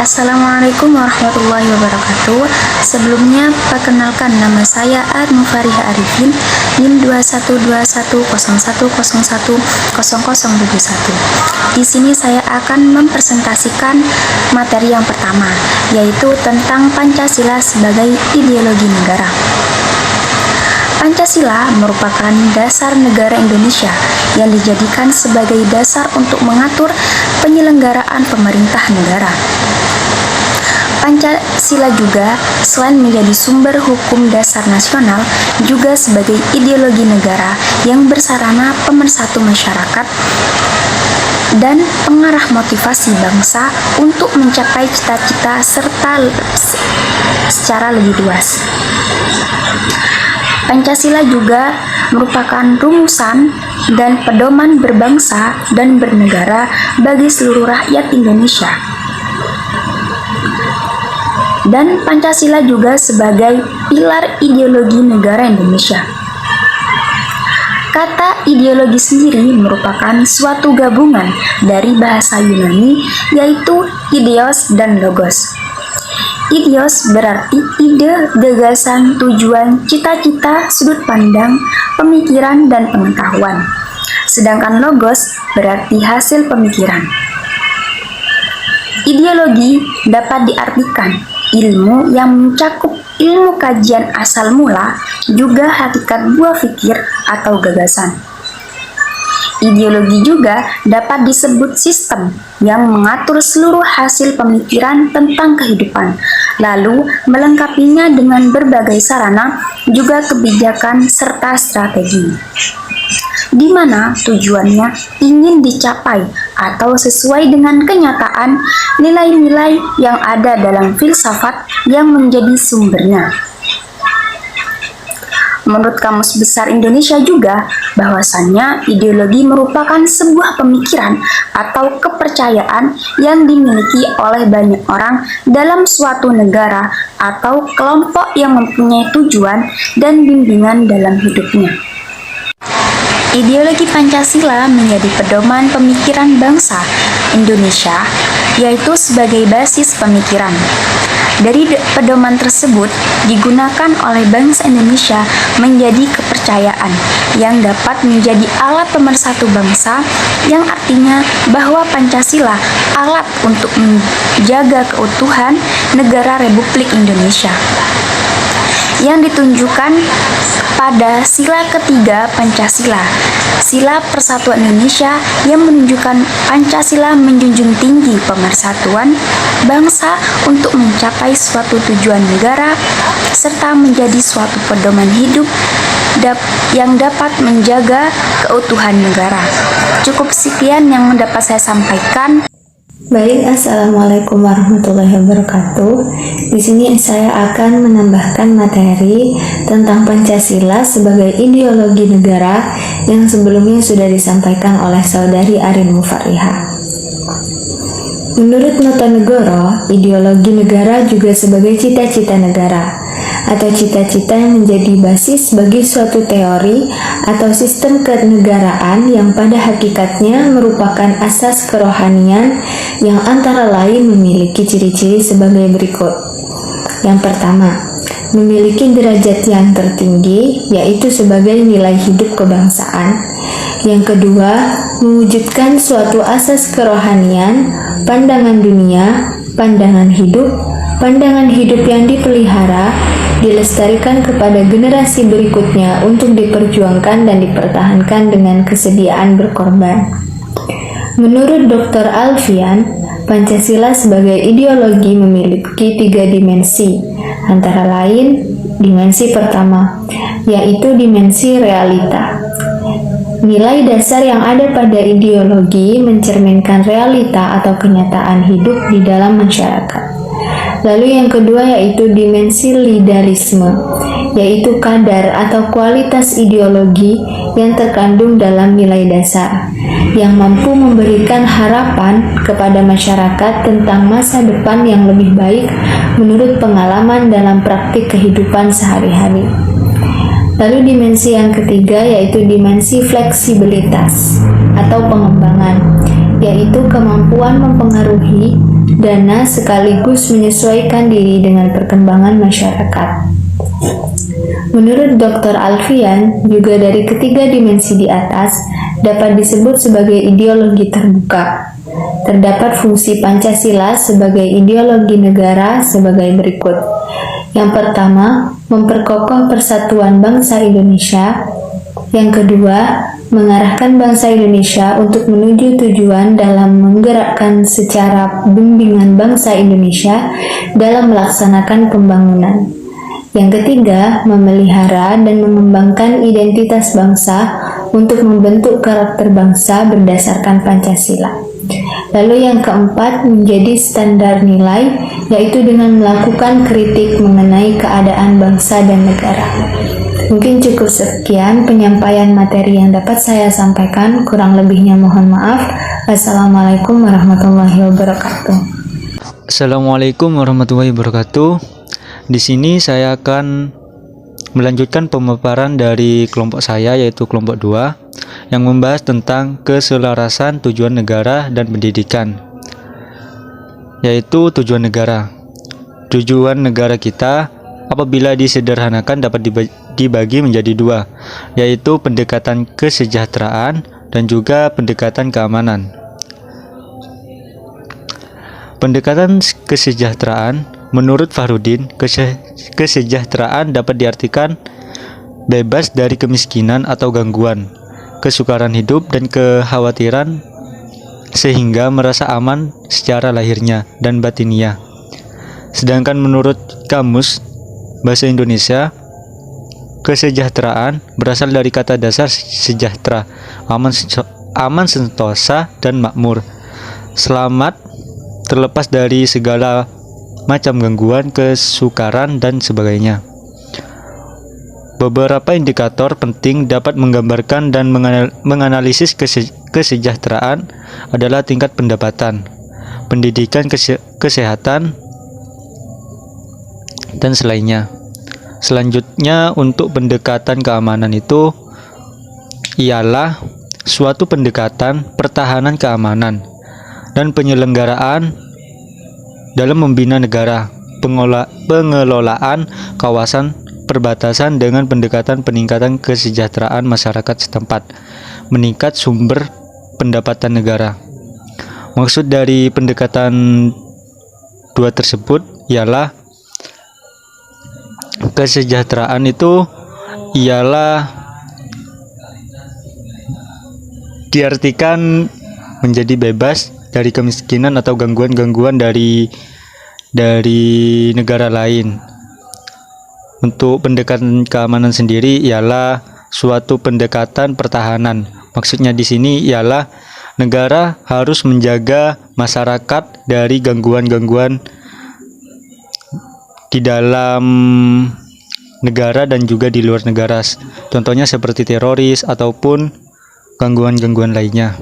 Assalamualaikum warahmatullahi wabarakatuh. Sebelumnya, perkenalkan nama saya Mufariha Arifin, NIM 212101010021. Di sini saya akan mempresentasikan materi yang pertama, yaitu tentang Pancasila sebagai ideologi negara. Pancasila merupakan dasar negara Indonesia yang dijadikan sebagai dasar untuk mengatur penyelenggaraan pemerintah negara. Pancasila juga selain menjadi sumber hukum dasar nasional, juga sebagai ideologi negara yang bersarana pemersatu masyarakat dan pengarah motivasi bangsa untuk mencapai cita-cita serta secara lebih luas. Pancasila juga merupakan rumusan dan pedoman berbangsa dan bernegara bagi seluruh rakyat Indonesia. Dan Pancasila juga sebagai pilar ideologi negara Indonesia. Kata ideologi sendiri merupakan suatu gabungan dari bahasa Yunani, yaitu ideos dan logos. Ideos berarti ide, gagasan, tujuan, cita-cita, sudut pandang, pemikiran, dan pengetahuan. Sedangkan logos berarti hasil pemikiran. Ideologi dapat diartikan ilmu yang mencakup ilmu kajian asal mula, juga hakikat buah pikir atau gagasan. Ideologi juga dapat disebut sistem yang mengatur seluruh hasil pemikiran tentang kehidupan, lalu melengkapinya dengan berbagai sarana, juga kebijakan serta strategi, di mana tujuannya ingin dicapai atau sesuai dengan kenyataan nilai-nilai yang ada dalam filsafat yang menjadi sumbernya. Menurut Kamus Besar Indonesia juga, bahwasannya ideologi merupakan sebuah pemikiran atau kepercayaan yang dimiliki oleh banyak orang dalam suatu negara atau kelompok yang mempunyai tujuan dan bimbingan dalam hidupnya. Ideologi Pancasila menjadi pedoman pemikiran bangsa Indonesia, yaitu sebagai basis pemikiran. Dari pedoman tersebut digunakan oleh bangsa Indonesia menjadi kepercayaan yang dapat menjadi alat pemersatu bangsa, yang artinya bahwa Pancasila alat untuk menjaga keutuhan negara Republik Indonesia, yang ditunjukkan pada sila ketiga Pancasila, sila Persatuan Indonesia, yang menunjukkan Pancasila menjunjung tinggi pemersatuan bangsa untuk mencapai suatu tujuan negara, serta menjadi suatu pedoman hidup yang dapat menjaga keutuhan negara. Cukup sekian yang dapat saya sampaikan. Baik, Assalamualaikum warahmatullahi wabarakatuh. Di sini saya akan menambahkan materi tentang Pancasila sebagai ideologi negara yang sebelumnya sudah disampaikan oleh saudari Arin Mufariha. Menurut Notonegoro, ideologi negara juga sebagai cita-cita negara atau cita-cita yang menjadi basis bagi suatu teori atau sistem kenegaraan yang pada hakikatnya merupakan asas kerohanian yang antara lain memiliki ciri-ciri sebagai berikut. Yang pertama, memiliki derajat yang tertinggi, yaitu sebagai nilai hidup kebangsaan. Yang kedua, mewujudkan suatu asas kerohanian, pandangan dunia, pandangan hidup yang dipelihara, dilestarikan kepada generasi berikutnya untuk diperjuangkan dan dipertahankan dengan kesediaan berkorban. Menurut Dr. Alfian, Pancasila sebagai ideologi memiliki 3 dimensi, antara lain dimensi pertama, yaitu dimensi realita. Nilai dasar yang ada pada ideologi mencerminkan realita atau kenyataan hidup di dalam masyarakat. Lalu yang kedua yaitu dimensi lidarisme, yaitu kadar atau kualitas ideologi yang terkandung dalam nilai dasar, yang mampu memberikan harapan kepada masyarakat tentang masa depan yang lebih baik menurut pengalaman dalam praktik kehidupan sehari-hari. Lalu dimensi yang ketiga yaitu dimensi fleksibilitas atau pengembangan, yaitu kemampuan mempengaruhi dana sekaligus menyesuaikan diri dengan perkembangan masyarakat. Menurut Dr. Alfian, juga dari ketiga dimensi di atas dapat disebut sebagai ideologi terbuka. Terdapat fungsi Pancasila sebagai ideologi negara sebagai berikut. Yang pertama, memperkokoh persatuan bangsa Indonesia. Yang kedua, mengarahkan bangsa Indonesia untuk menuju tujuan dalam menggerakkan secara bimbingan bangsa Indonesia dalam melaksanakan pembangunan. Yang ketiga, memelihara dan mengembangkan identitas bangsa untuk membentuk karakter bangsa berdasarkan Pancasila. Lalu yang keempat, menjadi standar nilai, yaitu dengan melakukan kritik mengenai keadaan bangsa dan negara. Mungkin cukup sekian penyampaian materi yang dapat saya sampaikan, kurang lebihnya mohon maaf. Wassalamualaikum warahmatullahi wabarakatuh. Assalamualaikum warahmatullahi wabarakatuh. Di sini saya akan melanjutkan pemaparan dari kelompok saya, yaitu kelompok 2, yang membahas tentang keselarasan tujuan negara dan pendidikan, yaitu tujuan negara. Tujuan negara kita apabila disederhanakan dapat dibagi menjadi dua, yaitu pendekatan kesejahteraan dan juga pendekatan keamanan. Pendekatan kesejahteraan, menurut Fahrudin, kesejahteraan dapat diartikan bebas dari kemiskinan atau gangguan, kesukaran hidup dan kekhawatiran sehingga merasa aman secara lahirnya dan batiniah. Sedangkan menurut Kamus Bahasa Indonesia, kesejahteraan berasal dari kata dasar sejahtera, aman sentosa dan makmur, selamat, terlepas dari segala macam gangguan, kesukaran, dan sebagainya. Beberapa indikator penting dapat menggambarkan dan menganalisis kesejahteraan adalah tingkat pendapatan, pendidikan, kesehatan, dan selainnya. Selanjutnya, untuk pendekatan keamanan itu ialah suatu pendekatan pertahanan keamanan dan penyelenggaraan dalam membina negara, pengelolaan kawasan perbatasan dengan pendekatan peningkatan kesejahteraan masyarakat setempat, meningkat sumber pendapatan negara. Maksud dari pendekatan dua tersebut ialah kesejahteraan itu ialah diartikan menjadi bebas dari kemiskinan atau gangguan-gangguan dari negara lain. Untuk pendekatan keamanan sendiri ialah suatu pendekatan pertahanan. Maksudnya di sini ialah negara harus menjaga masyarakat dari gangguan-gangguan di dalam negara dan juga di luar negara. Contohnya seperti teroris ataupun gangguan-gangguan lainnya.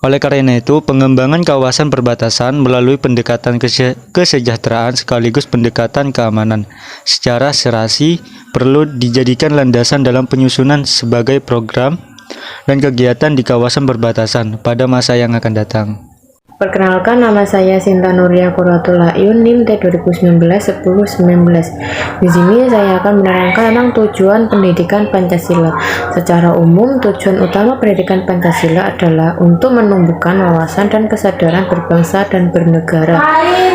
Oleh karena itu, pengembangan kawasan perbatasan melalui pendekatan kesejahteraan sekaligus pendekatan keamanan secara serasi perlu dijadikan landasan dalam penyusunan sebagai program dan kegiatan di kawasan perbatasan pada masa yang akan datang. Perkenalkan, nama saya Sinta Nuria Qurratul Ayun, NIM T2019 1019. Di sini saya akan menerangkan tentang tujuan pendidikan Pancasila. Secara umum, tujuan utama pendidikan Pancasila adalah untuk menumbuhkan wawasan dan kesadaran berbangsa dan bernegara,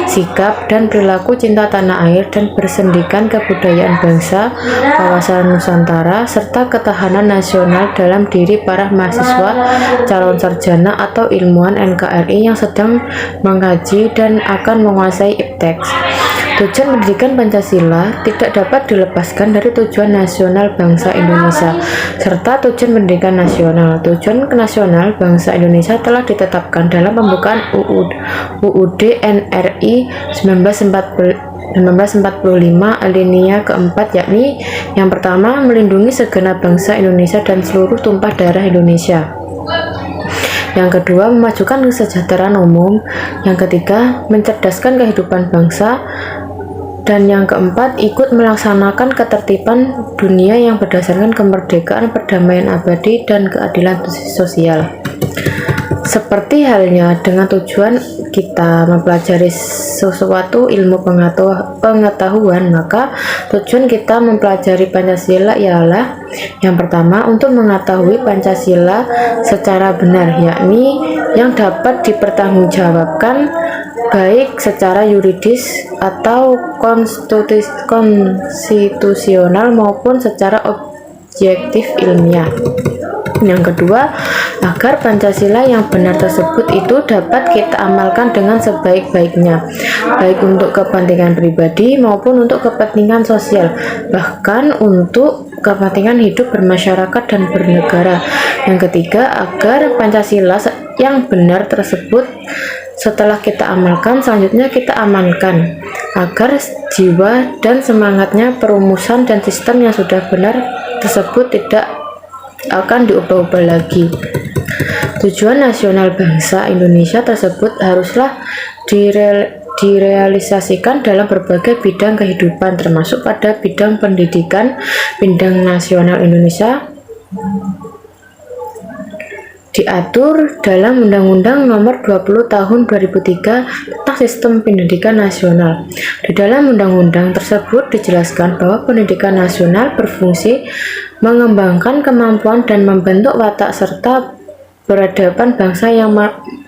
sikap dan perilaku cinta tanah air dan bersendikan kebudayaan bangsa, kawasan Nusantara, serta ketahanan nasional dalam diri para mahasiswa, calon sarjana atau ilmuwan NKRI yang sedang mengkaji dan akan menguasai iptek. Tujuan pendidikan Pancasila tidak dapat dilepaskan dari tujuan nasional bangsa Indonesia serta tujuan pendidikan nasional. Tujuan nasional bangsa Indonesia telah ditetapkan dalam pembukaan UUD NRI 1945 alinea keempat, yakni yang pertama, melindungi segenap bangsa Indonesia dan seluruh tumpah darah Indonesia. Yang kedua, memajukan kesejahteraan umum. Yang ketiga, mencerdaskan kehidupan bangsa. Dan yang keempat, ikut melaksanakan ketertiban dunia yang berdasarkan kemerdekaan, perdamaian abadi, dan keadilan sosial. Seperti halnya dengan tujuan kita mempelajari sesuatu ilmu pengetahuan, maka tujuan kita mempelajari Pancasila ialah yang pertama untuk mengetahui Pancasila secara benar, yakni yang dapat dipertanggungjawabkan baik secara yuridis atau konstitusional maupun secara objektif ilmiah. Yang kedua, agar Pancasila yang benar tersebut itu dapat kita amalkan dengan sebaik-baiknya, baik untuk kepentingan pribadi maupun untuk kepentingan sosial, bahkan untuk kepentingan hidup bermasyarakat dan bernegara. Yang ketiga, agar Pancasila yang benar tersebut setelah kita amalkan, selanjutnya kita amankan agar jiwa dan semangatnya perumusan dan sistem yang sudah benar tersebut tidak akan diubah-ubah lagi. Tujuan nasional bangsa Indonesia tersebut haruslah direalisasikan dalam berbagai bidang kehidupan, termasuk pada bidang pendidikan. Bidang nasional Indonesia diatur dalam Undang-Undang Nomor 20 Tahun 2003 tentang Sistem Pendidikan Nasional. Di dalam undang-undang tersebut dijelaskan bahwa pendidikan nasional berfungsi mengembangkan kemampuan dan membentuk watak serta peradaban bangsa yang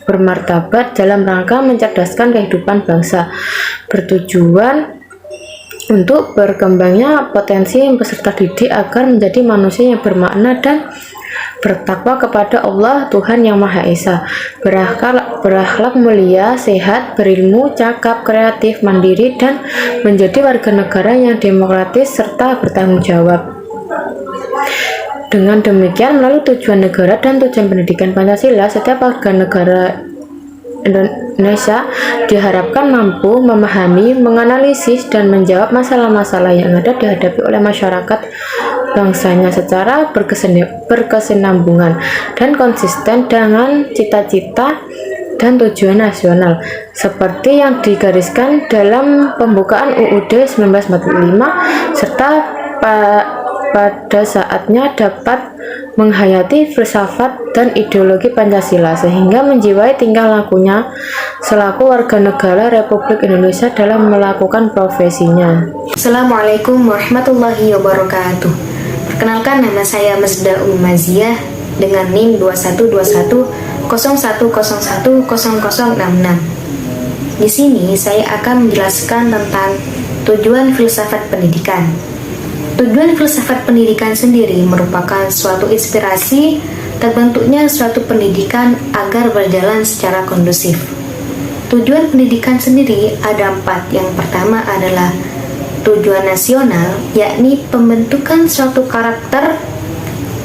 bermartabat dalam rangka mencerdaskan kehidupan bangsa, bertujuan untuk berkembangnya potensi peserta didik agar menjadi manusia yang bermakna dan bertakwa kepada Allah Tuhan Yang Maha Esa, berakhlak mulia, sehat, berilmu, cakap, kreatif, mandiri, dan menjadi warga negara yang demokratis serta bertanggung jawab. Dengan demikian, melalui tujuan negara dan tujuan pendidikan Pancasila, setiap warga negara Indonesia diharapkan mampu memahami, menganalisis, dan menjawab masalah-masalah yang ada dihadapi oleh masyarakat bangsanya secara berkesinambungan dan konsisten dengan cita-cita dan tujuan nasional seperti yang digariskan dalam pembukaan UUD 1945 serta pada saatnya dapat menghayati filsafat dan ideologi Pancasila sehingga menjiwai tingkah lakunya selaku warga negara Republik Indonesia dalam melakukan profesinya. Assalamualaikum warahmatullahi wabarakatuh. Perkenalkan, nama saya Mazda Umaziyah dengan NIM 212101010066. Di sini saya akan menjelaskan tentang tujuan filsafat pendidikan. Tujuan filsafat pendidikan sendiri merupakan suatu inspirasi terbentuknya suatu pendidikan agar berjalan secara kondusif. Tujuan pendidikan sendiri ada 4. Yang pertama adalah tujuan nasional, yakni pembentukan suatu karakter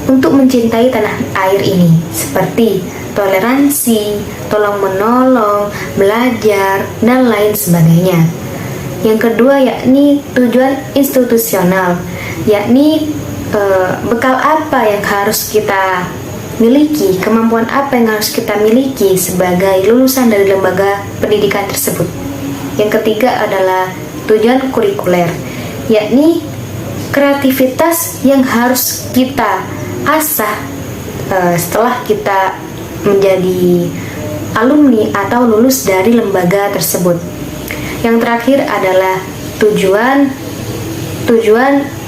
untuk mencintai tanah air ini, seperti toleransi, tolong-menolong, belajar, dan lain sebagainya. Yang kedua yakni tujuan institusional, yakni bekal apa yang harus kita miliki, kemampuan apa yang harus kita miliki sebagai lulusan dari lembaga pendidikan tersebut. Yang ketiga adalah tujuan kurikuler, yakni kreativitas yang harus kita asah setelah kita menjadi alumni atau lulus dari lembaga tersebut. Yang terakhir adalah tujuan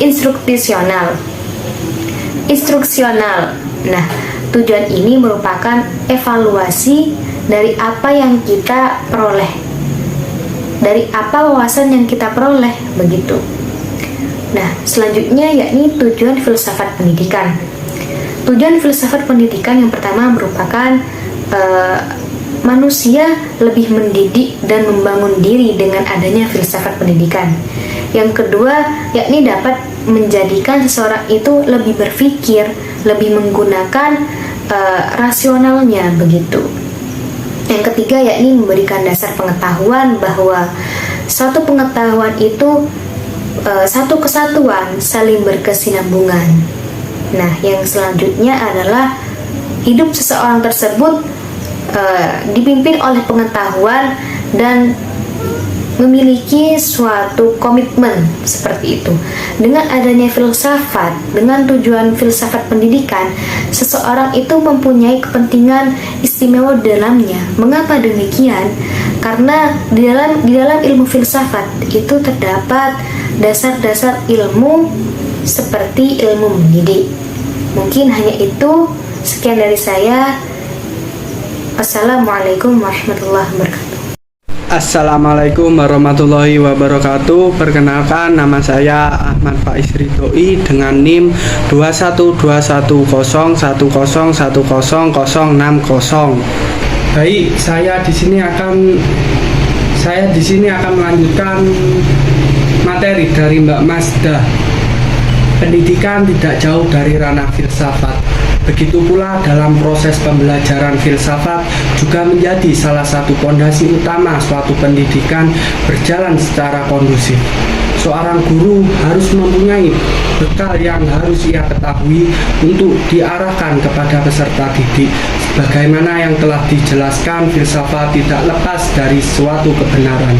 instruksional. Nah, tujuan ini merupakan evaluasi dari apa yang kita peroleh, dari apa wawasan yang kita peroleh, begitu. Nah, selanjutnya yakni tujuan filsafat pendidikan. Tujuan filsafat pendidikan yang pertama merupakan manusia lebih mendidik dan membangun diri dengan adanya filsafat pendidikan. Yang kedua yakni dapat menjadikan seseorang itu lebih berpikir, lebih menggunakan rasionalnya, begitu. Yang ketiga yakni memberikan dasar pengetahuan bahwa suatu pengetahuan itu satu kesatuan saling berkesinambungan. Nah, yang selanjutnya adalah hidup seseorang tersebut dipimpin oleh pengetahuan dan memiliki suatu komitmen seperti itu. Dengan adanya filsafat, dengan tujuan filsafat pendidikan, seseorang itu mempunyai kepentingan istimewa dalamnya. Mengapa demikian? Karena di dalam ilmu filsafat itu terdapat dasar-dasar ilmu seperti ilmu mendidik. Mungkin hanya itu. Sekian dari saya. Assalamualaikum warahmatullahi wabarakatuh. Assalamualaikum warahmatullahi wabarakatuh. Perkenalkan, nama saya Ahmad Faiz Ridhoi dengan NIM 21210101060. Baik, saya di sini akan melanjutkan materi dari Mbak Masdah. Pendidikan tidak jauh dari ranah filsafat. Begitu pula dalam proses pembelajaran filsafat juga menjadi salah satu fondasi utama suatu pendidikan berjalan secara kondusif. Seorang guru harus mempunyai bekal yang harus ia ketahui untuk diarahkan kepada peserta didik. Sebagaimana yang telah dijelaskan, filsafat tidak lepas dari suatu kebenaran.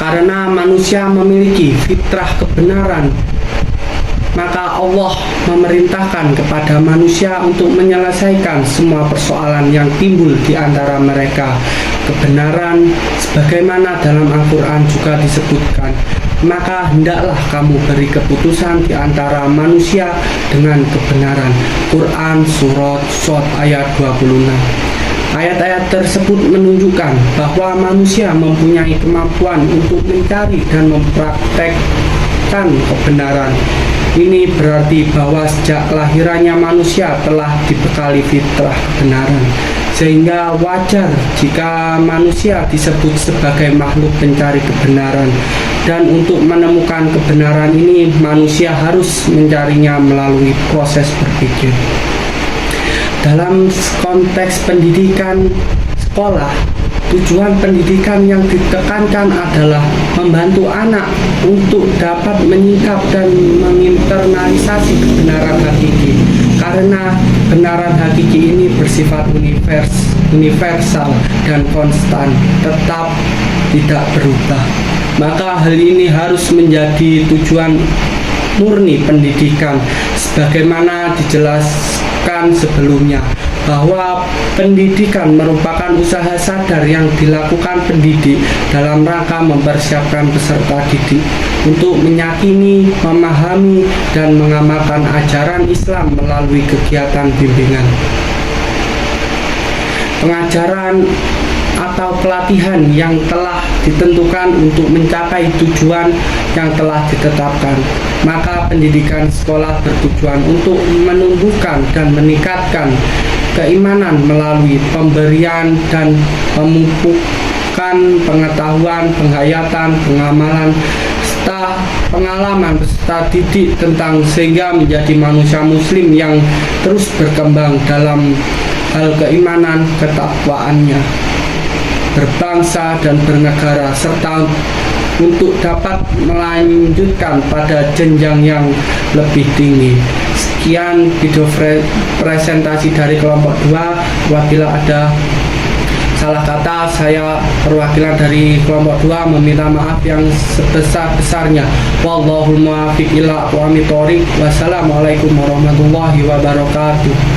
Karena manusia memiliki fitrah kebenaran, maka Allah memerintahkan kepada manusia untuk menyelesaikan semua persoalan yang timbul di antara mereka. Kebenaran sebagaimana dalam Al-Quran juga disebutkan, maka hendaklah kamu beri keputusan di antara manusia dengan kebenaran. Quran Surat Shad ayat 26. Ayat-ayat tersebut menunjukkan bahwa manusia mempunyai kemampuan untuk mencari dan mempraktekkan kebenaran. Ini berarti bahwa sejak kelahirannya manusia telah dibekali fitrah kebenaran, sehingga wajar jika manusia disebut sebagai makhluk pencari kebenaran. Dan untuk menemukan kebenaran ini, manusia harus mencarinya melalui proses berpikir. Dalam konteks pendidikan sekolah, tujuan pendidikan yang ditekankan adalah membantu anak untuk dapat menyingkap dan menginternalisasi kebenaran hakiki. Karena kebenaran hakiki ini bersifat universal dan konstan, tetap tidak berubah. Maka hal ini harus menjadi tujuan murni pendidikan, sebagaimana dijelaskan sebelumnya, bahwa pendidikan merupakan usaha sadar yang dilakukan pendidik dalam rangka mempersiapkan peserta didik untuk meyakini, memahami, dan mengamalkan ajaran Islam melalui kegiatan bimbingan, pengajaran, atau pelatihan yang telah ditentukan untuk mencapai tujuan yang telah ditetapkan. Maka pendidikan sekolah bertujuan untuk menumbuhkan dan meningkatkan keimanan melalui pemberian dan memupukkan pengetahuan, penghayatan, pengamalan, serta pengalaman peserta didik tentang, sehingga menjadi manusia muslim yang terus berkembang dalam hal keimanan, ketakwaannya, berbangsa dan bernegara, serta untuk dapat melanjutkan pada jenjang yang lebih tinggi. Sekian video presentasi dari kelompok 2. Apabila ada salah kata, saya perwakilan dari kelompok 2 meminta maaf yang sebesar-besarnya. Wallahul muwaffiq ila aqwamit thoriq. Wassalamualaikum warahmatullahi wabarakatuh.